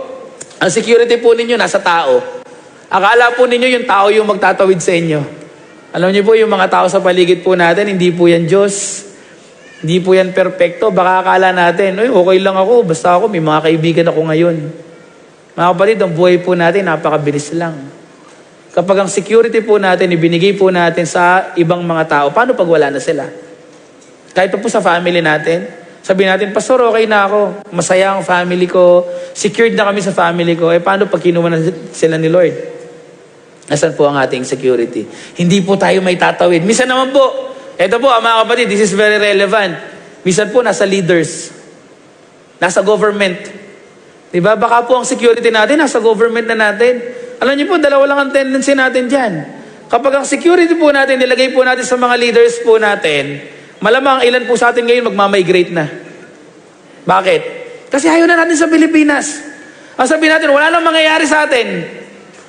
S1: Ang security po ninyo nasa tao. Akala po ninyo yung tao yung magtatawid sa inyo. Alam niyo po yung mga tao sa paligid po natin, hindi po yan Diyos. Hindi po yan perfecto. Baka akala natin, okay lang ako, basta ako, may mga kaibigan ako ngayon. Mga kapatid, ang buhay po natin, napakabilis lang. Kapag ang security po natin, ibinigay po natin sa ibang mga tao, paano pag wala na sila? Kahit pa po sa family natin, sabihin natin, Pastor, okay na ako. Masaya ang family ko. Secured na kami sa family ko. Paano pag kinuha na sila ni Lord? Nasaan po ang ating security? Hindi po tayo may tatawid. Minsan naman po, eto po, mga kapatid, this is very relevant. Minsan po, nasa leaders. Nasa government. Diba? Baka po ang security natin, nasa government na natin. Alam niyo po, dalawa lang ang tendency natin dyan. Kapag ang security po natin, nilagay po natin sa mga leaders po natin, malamang ilan po sa atin ngayon magmamigrate na. Bakit? Kasi ayaw na natin sa Pilipinas. Ang sabihin natin, wala nang mangyayari sa atin.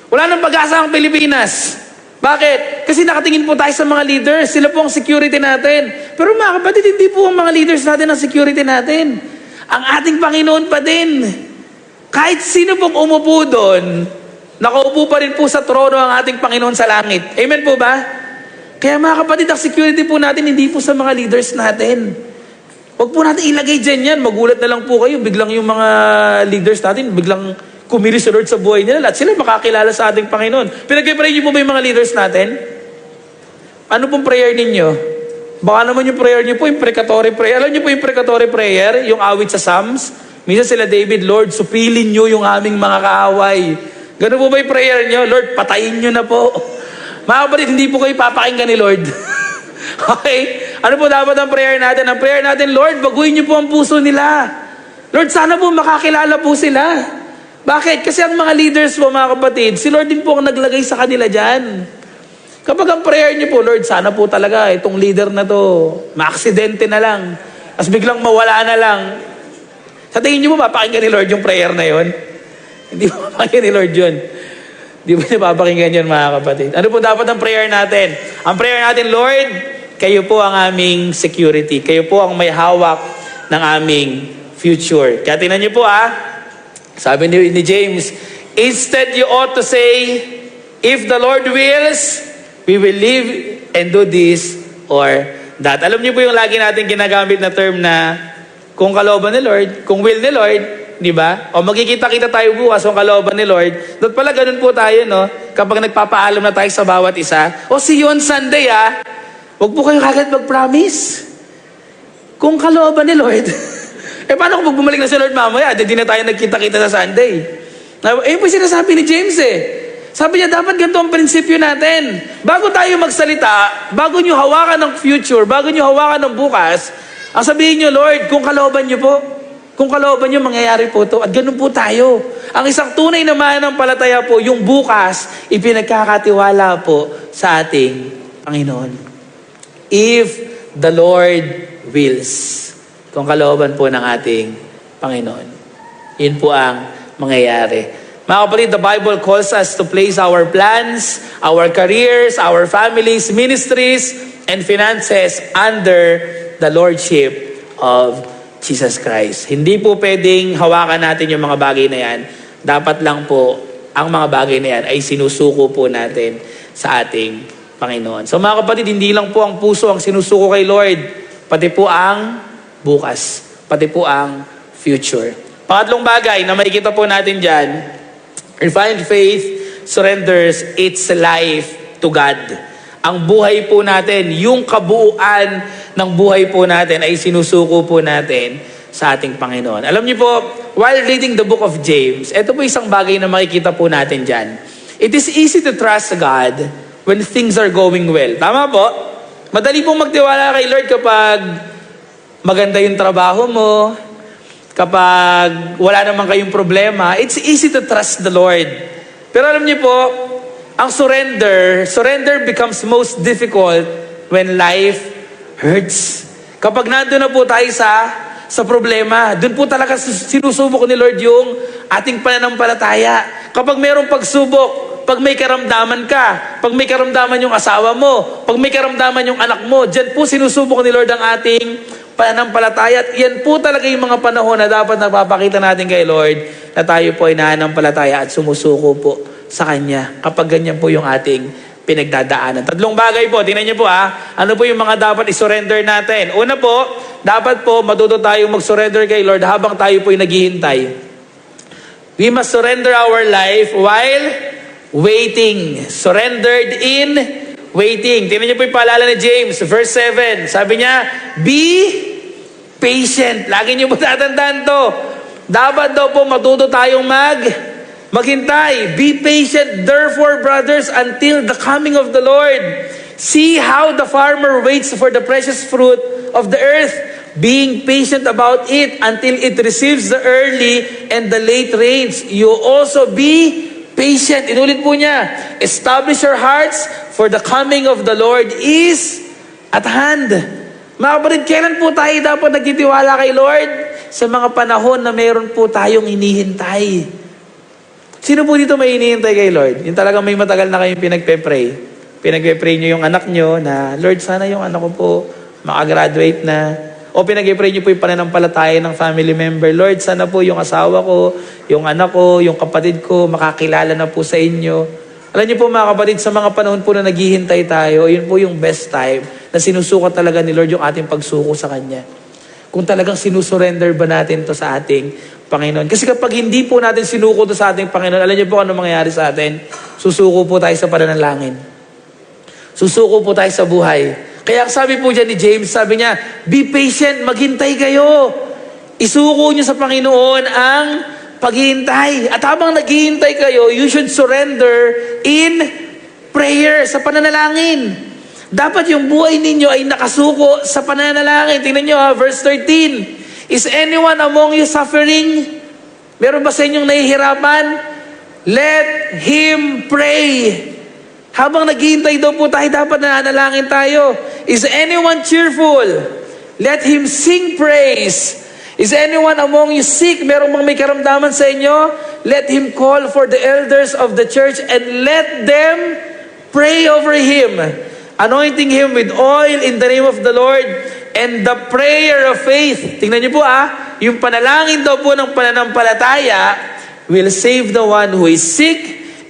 S1: Wala nang pag-asa ang Pilipinas. Bakit? Kasi nakatingin po tayo sa mga leaders. Sila po ang security natin. Pero mga kapatid, hindi po ang mga leaders natin ang security natin. Ang ating Panginoon pa din. Kahit sino pong umupo doon, nakaupo pa rin po sa trono ang ating Panginoon sa langit. Amen po ba? Kaya mga kapatid, ang security po natin, hindi po sa mga leaders natin. Huwag po natin ilagay dyan yan. Magulat na lang po kayo. Biglang yung mga leaders natin, biglang kumili si Lord sa buhay nila. At sila makakilala sa ating Panginoon. Pinag-pray niyo po ba yung mga leaders natin? Ano pong prayer ninyo? Baka naman yung prayer niyo po, yung precatory prayer. Alam niyo po yung precatory prayer, yung awit sa Psalms? Minsan sila David, Lord, supilin niyo yung aming mga kaaway. Ganun po ba yung prayer niyo? Lord, patayin niyo na po. Mga kapatid, hindi po kayo papakinggan ni Lord. Okay? Ano po dapat ang prayer natin? Ang prayer natin, Lord, baguhin niyo po ang puso nila. Lord, sana po makakilala po sila. Bakit? Kasi ang mga leaders po, mga kapatid, si Lord din po ang naglagay sa kanila dyan. Kapag ang prayer niyo po, Lord, sana po talaga itong leader na to, maaksidente na lang. As biglang mawala na lang. Sa tingin niyo po, papakinggan ni Lord yung prayer na yon? Hindi po papakinggan ni Lord yun. Di ba niya papakinggan yun, mga kapatid? Ano po dapat ang prayer natin? Ang prayer natin, Lord, kayo po ang aming security. Kayo po ang may hawak ng aming future. Kaya tingnan niyo po sabi ni James, instead you ought to say, if the Lord wills, we will live and do this or that. Alam niyo po yung lagi natin ginagamit na term na kung kalooban ni Lord, kung will ni Lord, di ba? O magkikita-kita tayo bukas kung kalooban ni Lord. Doon pala ganun po tayo, no? Kapag nagpapaalam na tayo sa bawat isa, see you on Sunday, Huwag po kayo kagad mag-promise. Kung kalooban ni Lord, paano kung bumalik na si Lord mamaya? Di na tayo nagkita-kita sa Sunday. Po sinasabi ni James Sabi niya, dapat ganito ang prinsipyo natin. Bago tayo magsalita, bago nyo hawakan ng future, bago nyo hawakan ng bukas, ang sabihin nyo, Lord, kung kalooban nyo po, kung kalooban nyo, mangyayari po ito. At ganun po tayo. Ang isang tunay na mananampalataya po, yung bukas, ipinagkakatiwala po sa ating Panginoon. If the Lord wills. Kung kalooban po ng ating Panginoon. Yun po ang mangyayari. Mga kapatid, the Bible calls us to place our plans, our careers, our families, ministries, and finances under the Lordship of Jesus Christ. Hindi po pwedeng hawakan natin yung mga bagay na yan. Dapat lang po, ang mga bagay na yan ay sinusuko po natin sa ating Panginoon. So mga kapatid, hindi lang po ang puso ang sinusuko kay Lord, pati po ang bukas, pati po ang future. Pangatlong bagay na makikita po natin dyan, refined faith surrenders its life to God. Ang buhay po natin, yung kabuuan ng buhay po natin ay sinusuko po natin sa ating Panginoon. Alam niyo po, while reading the book of James, ito po isang bagay na makikita po natin dyan. It is easy to trust God when things are going well. Tama po? Madali pong magtiwala kay Lord kapag maganda yung trabaho mo, kapag wala naman kayong problema. It's easy to trust the Lord. Pero alam niyo po, ang surrender becomes most difficult when life hurts. Kapag nandun na po tayo sa problema, dun po talaga sinusubok ni Lord yung ating pananampalataya. Kapag mayroong pagsubok, pag may karamdaman ka, pag may karamdaman yung asawa mo, pag may karamdaman yung anak mo, dyan po sinusubok ni Lord ang ating pananampalataya. At yan po talaga yung mga panahon na dapat napapakita natin kay Lord na tayo po ay nananampalataya at sumusuko po sa Kanya. Kapag ganyan po yung ating pinagdadaanan. 3 bagay po, tingnan niyo po ano po yung mga dapat isurrender natin. Una po, dapat po matuto tayong mag-surrender kay Lord habang tayo po ay naghihintay. We must surrender our life while waiting. Surrendered in waiting. Tingnan niyo po yung paalala ni James, verse 7. Sabi niya, be patient. Lagi niyo po tatandaan to. Dapat daw po matuto tayong maghintay. Be patient, therefore, brothers, until the coming of the Lord. See how the farmer waits for the precious fruit of the earth, being patient about it until it receives the early and the late rains. You also be patient. Inulit po niya. Establish your hearts, for the coming of the Lord is at hand. Mga kapatid, kailan po tayo dapat nagtitiwala kay Lord? Sa mga panahon na meron po tayong hinihintay. Sino po dito may hinihintay kay Lord? Yung talagang may matagal na kayong pinagpe-pray. Pinagpe-pray nyo yung anak nyo na, Lord, sana yung anak ko po makagraduate na. O pinagpe-pray nyo po yung pananampalataya ng family member. Lord, sana po yung asawa ko, yung anak ko, yung kapatid ko, makakilala na po sa inyo. Alam niyo po mga kapatid, sa mga panahon po na naghihintay tayo, yun po yung best time na sinusukat talaga ni Lord yung ating pagsuko sa Kanya. Kung talagang sinusurrender ba natin to sa ating Panginoon. Kasi kapag hindi po natin sinuko to sa ating Panginoon, alam niyo po ano mangyayari sa atin? Susuko po tayo sa pananalangin. Susuko po tayo sa buhay. Kaya sabi po dyan ni James, sabi niya, be patient, maghintay kayo. Isuko niyo sa Panginoon ang paghihintay. At habang naghihintay kayo, you should surrender in prayer, sa pananalangin. Dapat yung buhay ninyo ay nakasuko sa pananalangin. Tingnan niyo verse 13. Is anyone among you suffering? Meron ba sa inyong nahihirapan? Let him pray. Habang naghihintay daw po tayo, dapat nananalangin tayo. Is anyone cheerful? Let him sing praise. Is anyone among you sick? Meron bang may karamdaman sa inyo? Let him call for the elders of the church and let them pray over him, anointing him with oil in the name of the Lord. And the prayer of faith, tingnan niyo po yung panalangin daw po ng pananampalataya will save the one who is sick,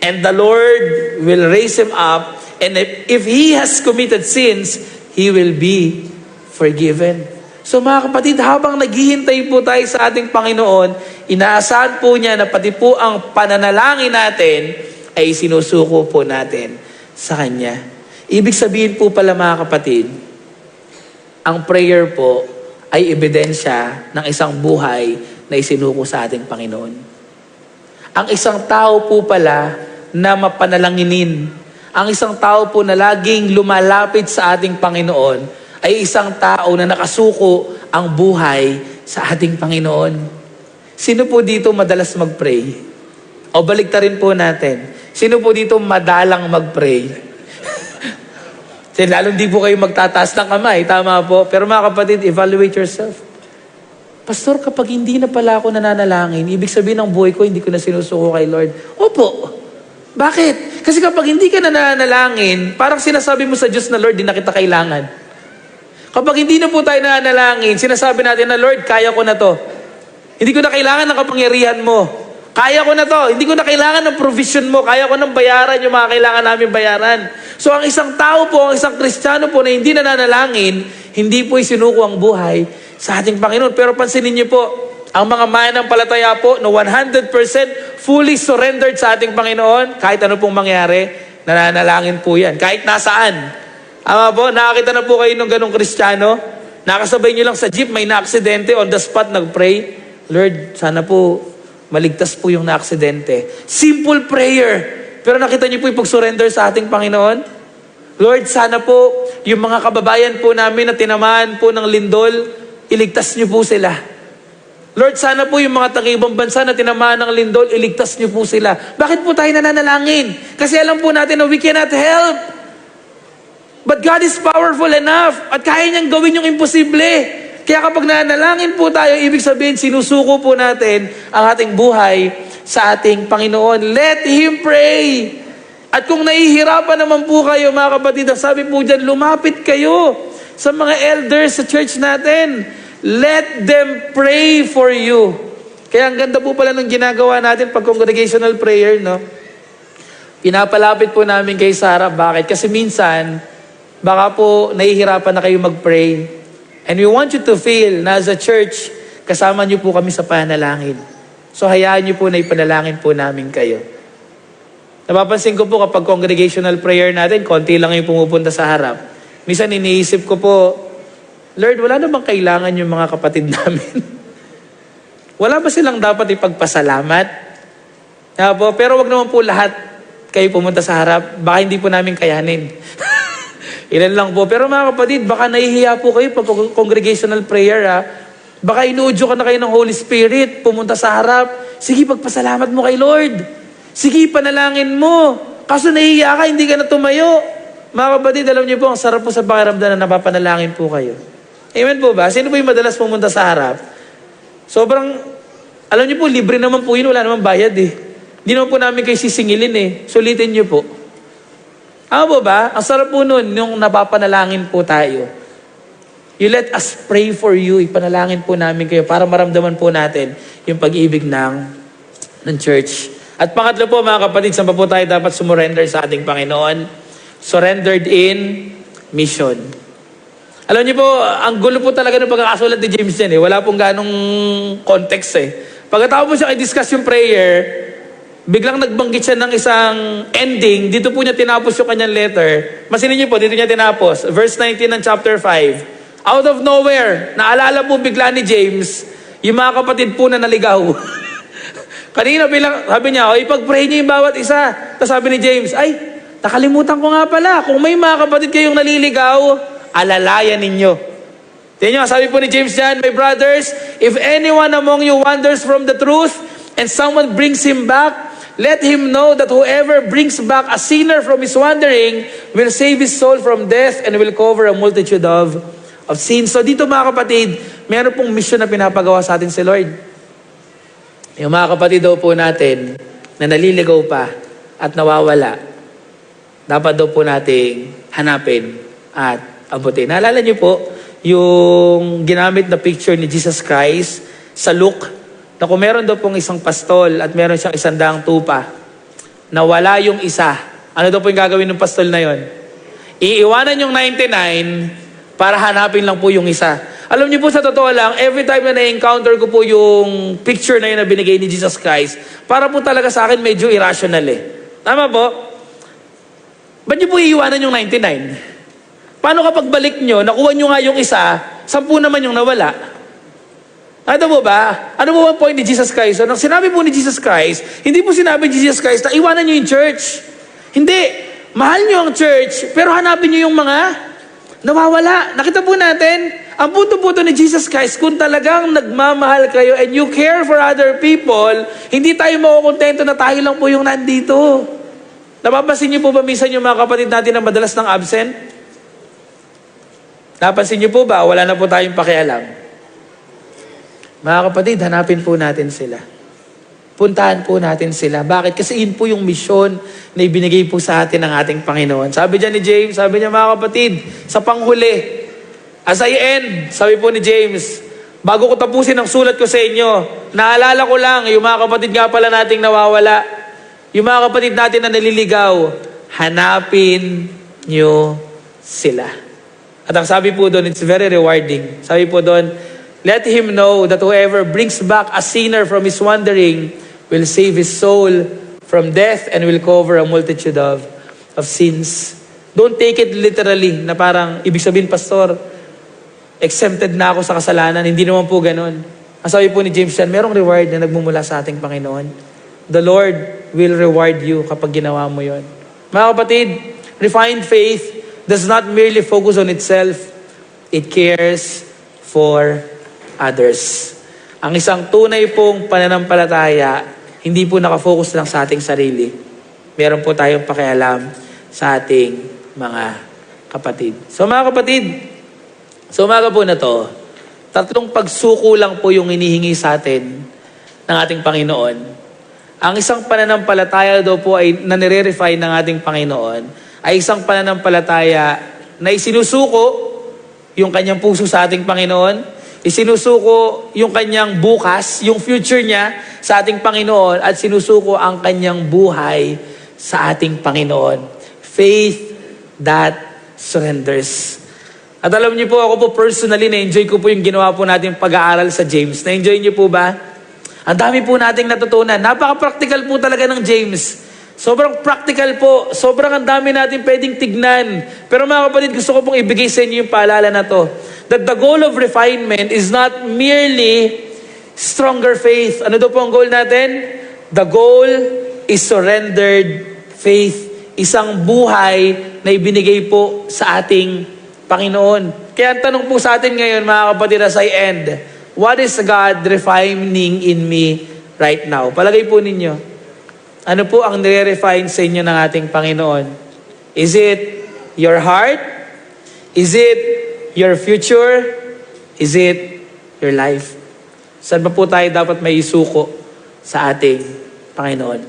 S1: and the Lord will raise him up, and if he has committed sins, he will be forgiven. So mga kapatid, habang naghihintay po tayo sa ating Panginoon, inaasahan po niya na pati po ang pananalangin natin ay sinusuko po natin sa Kanya. Ibig sabihin po pala mga kapatid, ang prayer po ay ebidensya ng isang buhay na isinuko sa ating Panginoon. Ang isang tao po pala na mapanalanginin, ang isang tao po na laging lumalapit sa ating Panginoon, ay isang tao na nakasuko ang buhay sa ating Panginoon. Sino po dito madalas mag-pray? O baliktarin po natin. Sino po dito madalang mag-pray? Lalo hindi po kayo magtataas ng kamay, tama po. Pero mga kapatid, evaluate yourself. Pastor, kapag hindi na pala ako nananalangin, ibig sabihin ng buhay ko, hindi ko na sinusuko kay Lord. Opo. Bakit? Kasi kapag hindi ka na nananalangin, parang sinasabi mo sa Diyos na, Lord, di na kita kailangan. Kapag hindi na po tayo nananalangin, sinasabi natin na, Lord, kaya ko na to. Hindi ko na kailangan ng kapangyarihan mo. Kaya ko na to. Hindi ko na kailangan ng provision mo. Kaya ko nang bayaran yung mga kailangan namin bayaran. So ang isang tao po, ang isang Kristiyano po na hindi nananalangin, hindi po isinuko ang buhay sa ating Panginoon. Pero pansinin niyo po, ang mga mananampalataya po na 100% fully surrendered sa ating Panginoon, kahit ano pong mangyari, nananalangin po yan. Kahit nasaan. Ama po, nakakita na po kayo ng ganong Kristiyano Nakasabay nyo lang sa jeep, may na-aksidente, on the spot, nag-pray. Lord, sana po maligtas po yung na-aksidente. Simple prayer. Pero nakita niyo po yung pag-surrender sa ating Panginoon? Lord, sana po yung mga kababayan po namin na tinamaan po ng lindol, iligtas niyo po sila. Lord, sana po yung mga taga-ibang bansa na tinamaan ng lindol, iligtas niyo po sila. Bakit po tayo nananalangin? Kasi alam po natin na we cannot help. But God is powerful enough at kaya niyang gawin yung imposible. Kaya kapag nanalangin po tayo, ibig sabihin, sinusuko po natin ang ating buhay sa ating Panginoon. Let Him pray. At kung nahihirapan naman po kayo, mga kapatid, sabi po dyan, lumapit kayo sa mga elders sa church natin. Let them pray for you. Kaya ang ganda po pala ng ginagawa natin pag congregational prayer, no? Pinapalapit po namin kay Sarah. Bakit? Kasi minsan, baka po nahihirapan na kayo mag-pray. And we want you to feel na as a church, kasama niyo po kami sa panalangin. So hayaan niyo po na ipanalangin po namin kayo. Napapansin ko po kapag congregational prayer natin, konti lang yung pumupunta sa harap. Minsan iniisip ko po, Lord, wala na bang kailangan yung mga kapatid namin? Wala ba silang dapat ipagpasalamat? Pero wag naman po lahat kayo pumunta sa harap. Baka hindi po namin kayanin. Ilan lang po. Pero mga kapatid, baka nahihiya po kayo pag congregational prayer. Baka inuudyo ka na kayo ng Holy Spirit, pumunta sa harap. Sige, pagpasalamat mo kay Lord. Sige, panalangin mo. Kaso nahihiya ka, hindi ka na tumayo. Mga kapatid, alam niyo po, ang sarap po sa pakiramdam na napapanalangin po kayo. Amen po ba? Sino po yung madalas pumunta sa harap? Sobrang, alam niyo po, libre naman po yun, wala naman bayad eh. Hindi naman po namin kayo sisingilin eh. Sulitin niyo po. Ano po ba? Ang sarap po nun, yung napapanalangin po tayo. You let us pray for you. Ipanalangin po namin kayo para maramdaman po natin yung pag-ibig ng church. At pangatlo po mga kapatid, saan pa po tayo dapat sumurrender sa ating Panginoon? Surrendered in mission. Alam niyo po, ang gulo po talaga ng pagkakasulat ni James yan eh. Wala pong ganong context eh. Pagkatapos po siya i-discuss yung prayer, biglang nagbanggit siya ng isang ending. Dito po niya tinapos yung kanyang letter. Masinin niyo po, dito niya tinapos. Verse 19 ng chapter 5. Out of nowhere, naalala po bigla ni James, yung mga kapatid po na naligaw. Kanina bilang, sabi niya, ipag-pray niyo yung bawat isa. Tapos sabi ni James, ay, nakalimutan ko nga pala, kung may mga kapatid kayong naliligaw, alalayan ninyo. Tingnan niyo, sabi po ni James dyan, my brothers, if anyone among you wanders from the truth, and someone brings him back, let him know that whoever brings back a sinner from his wandering will save his soul from death and will cover a multitude of sins. So dito mga kapatid, meron pong mission na pinapagawa sa atin si Lord. Yung mga kapatid daw po natin na naliligaw pa at nawawala, dapat daw po nating hanapin at abutin. Naalala niyo po yung ginamit na picture ni Jesus Christ sa Luke, na kung meron daw pong isang pastol at meron siyang 100 tupa, nawala yung isa. Ano daw po yung gagawin ng pastol na yon? Iiwanan yung 99 para hanapin lang po yung isa. Alam niyo po sa totoo lang, every time na na-encounter ko po yung picture na yun na binigay ni Jesus Christ, para po talaga sa akin medyo irrational eh. Tama po? Ba't niyo po iiwanan yung 99? Paano kapag balik nyo, nakuha nyo nga yung isa, 10 naman yung nawala? Ano po ba? Ano po ang point ni Jesus Christ? So, nang sinabi po ni Jesus Christ, hindi po sinabi ni Jesus Christ na iwanan nyo yung church. Hindi. Mahal nyo ang church, pero hanapin nyo yung mga nawawala. Nakita po natin, ang punto-punto ni Jesus Christ, kung talagang nagmamahal kayo and you care for other people, hindi tayo makukontento na tayo lang po yung nandito. Napapansin nyo po ba minsan yung mga kapatid natin na madalas ng absent? Napansin niyo po ba, wala na po tayong pakialam? Mga kapatid, hanapin po natin sila. Puntahan po natin sila. Bakit? Kasi yun po yung misyon na ibinigay po sa atin ng ating Panginoon. Sabi dyan ni James, sabi niya mga kapatid, sa panghuli, as I end, sabi po ni James, bago ko tapusin ang sulat ko sa inyo, naalala ko lang, yung mga kapatid nga pala nating nawawala, yung mga kapatid natin na naliligaw, hanapin niyo sila. At ang sabi po doon, it's very rewarding. Sabi po doon, let him know that whoever brings back a sinner from his wandering will save his soul from death and will cover a multitude of sins. Don't take it literally na parang, ibig sabihin, pastor, exempted na ako sa kasalanan. Hindi naman po ganun. Ang sabi po ni James yan, merong reward na nagmumula sa ating Panginoon. The Lord will reward you kapag ginawa mo yon. Mga kapatid, refined faith does not merely focus on itself. It cares for others. Ang isang tunay pong pananampalataya, hindi po nakafocus lang sa ating sarili. Meron po tayong pakialam sa ating mga kapatid. So mga kapatid, sa umaga po na to, 3 pagsuko lang po yung hinihingi sa atin ng ating Panginoon. Ang isang pananampalataya daw po ay nare-refine ng ating Panginoon ay isang pananampalataya na isinusuko yung kanyang puso sa ating Panginoon, isinusuko yung kanyang bukas, yung future niya sa ating Panginoon, at sinusuko ang kanyang buhay sa ating Panginoon. Faith that surrenders. At alam niyo po, ako po personally, na-enjoy ko po yung ginawa po natin pag-aaral sa James. Na-enjoy niyo po ba? Ang dami po nating natutunan. Napaka-practical po talaga ng James. Sobrang practical po. Sobrang ang dami natin pwedeng tignan. Pero mga kapatid, gusto ko pong ibigay sa inyo yung paalala na to. That the goal of refinement is not merely stronger faith. Ano daw po ang goal natin? The goal is surrendered faith. Isang buhay na ibinigay po sa ating Panginoon. Kaya ang tanong po sa atin ngayon, mga kapatid, as I end, what is God refining in me right now? Palagay po ninyo, ano po ang nire-refine sa inyo ng ating Panginoon? Is it your heart? Is it your future? Is it your life? Saan ba po tayo dapat may isuko sa ating Panginoon?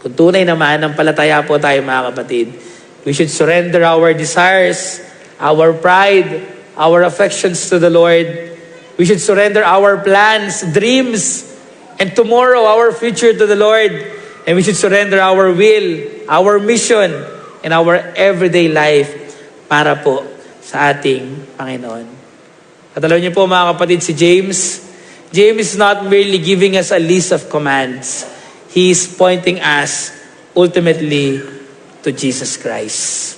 S1: Kung tunay naman ang palataya po tayo, mga kapatid, we should surrender our desires, our pride, our affections to the Lord. We should surrender our plans, dreams, and tomorrow, our future to the Lord. And we should surrender our will, our mission, and our everyday life para po sa ating Panginoon. At alam niyo po, mga kapatid, si James is not merely giving us a list of commands. He is pointing us ultimately to Jesus Christ.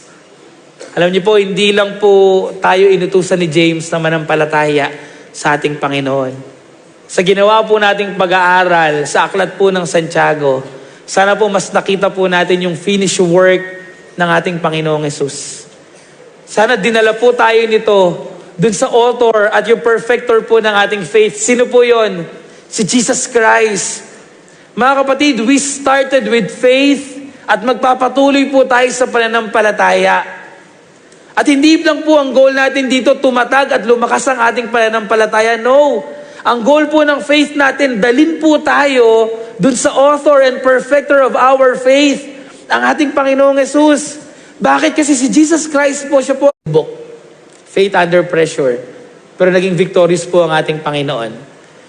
S1: Alam niyo po, hindi lang po tayo inutusan ni James na manampalataya sa ating Panginoon. Sa ginawa po nating pag-aaral sa aklat po ng Santiago, sana po mas nakita po natin yung finished work ng ating Panginoong Hesus. Sana dinala po tayo nito dun sa author at yung perfecter po ng ating faith. Sino po yon? Si Jesus Christ. Mga kapatid, we started with faith at magpapatuloy po tayo sa pananampalataya. At hindi lang po ang goal natin dito tumatag at lumakas ang ating pananampalataya. No. Ang goal po ng faith natin, dalin po tayo dun sa author and perfecter of our faith, ang ating Panginoong Hesus. Bakit? Kasi si Jesus Christ po, siya po faith under pressure. Pero naging victorious po ang ating Panginoon.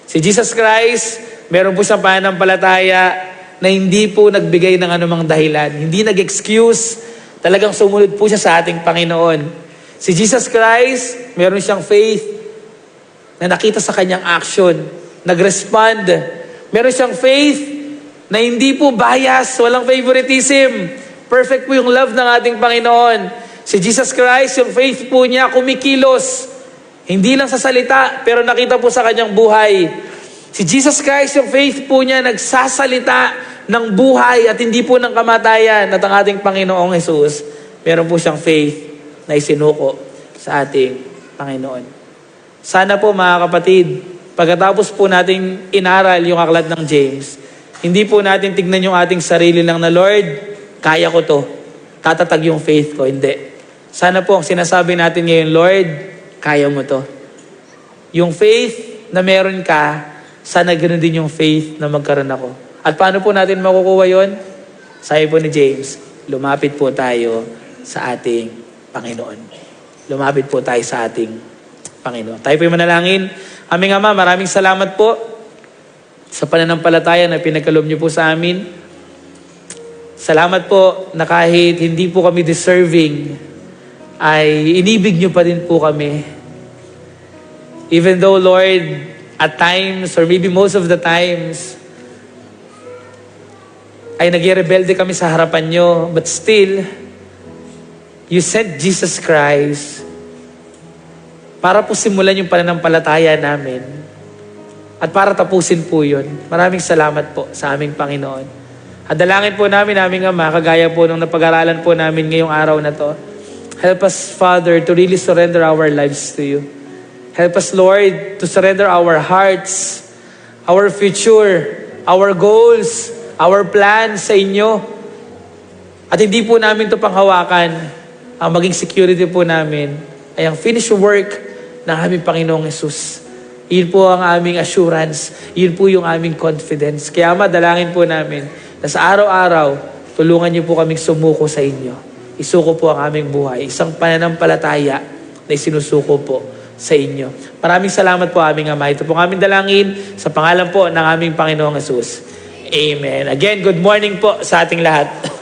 S1: Si Jesus Christ, meron po siyang pananampalataya na hindi po nagbigay ng anumang dahilan. Hindi nag-excuse. Talagang sumunod po siya sa ating Panginoon. Si Jesus Christ, meron siyang faith na nakita sa kanyang action. Nag-respond. Meron siyang faith na hindi po bias, walang favoritism. Perfect po yung love ng ating Panginoon. Si Jesus Christ, yung faith po niya kumikilos. Hindi lang sa salita, pero nakita po sa kanyang buhay. Si Jesus Christ, yung faith po niya nagsasalita ng buhay at hindi po ng kamatayan. At ang ating Panginoong Hesus, meron po siyang faith na isinuko sa ating Panginoon. Sana po, mga kapatid, pagkatapos po nating inaral yung aklat ng James, hindi po natin tignan yung ating sarili lang na, Lord, kaya ko to. Tatatag yung faith ko. Hindi. Sana po ang sinasabi natin ngayon, Lord, kaya mo to. Yung faith na meron ka, sana ganoon din yung faith na magkaroon ako. At paano po natin makukuha yon? Sabi po ni James, lumapit po tayo sa ating Panginoon. Lumapit po tayo sa ating Panginoon. Tayo po yung manalangin. Aming Ama, maraming salamat po sa pananampalataya na pinagkaloob niyo po sa amin. Salamat po na kahit hindi po kami deserving, ay inibig niyo pa din po kami. Even though, Lord, at times, or maybe most of the times, ay nag-rebelde kami sa harapan nyo, but still, you sent Jesus Christ para po simulan yung pananampalataya namin at para tapusin po yun. Maraming salamat po sa aming Panginoon. At dalangin po namin, aming Ama, kagaya po nung napag-aralan po namin ngayong araw na to. Help us, Father, to really surrender our lives to you. Help us, Lord, to surrender our hearts, our future, our goals, our plans sa inyo. At hindi po namin ito panghawakan. Ang maging security po namin ay ang finished work ng aming Panginoong Hesus. Yun po ang aming assurance. Yun po yung aming confidence. Kaya madalangin po namin na sa araw-araw, tulungan niyo po kaming sumuko sa inyo. Isuko po ang aming buhay. Isang pananampalataya na isinusuko po sa inyo. Maraming salamat po aming Ama. Ito po ang aming dalangin sa pangalan po ng aming Panginoong Hesus. Amen. Again, good morning po sa ating lahat.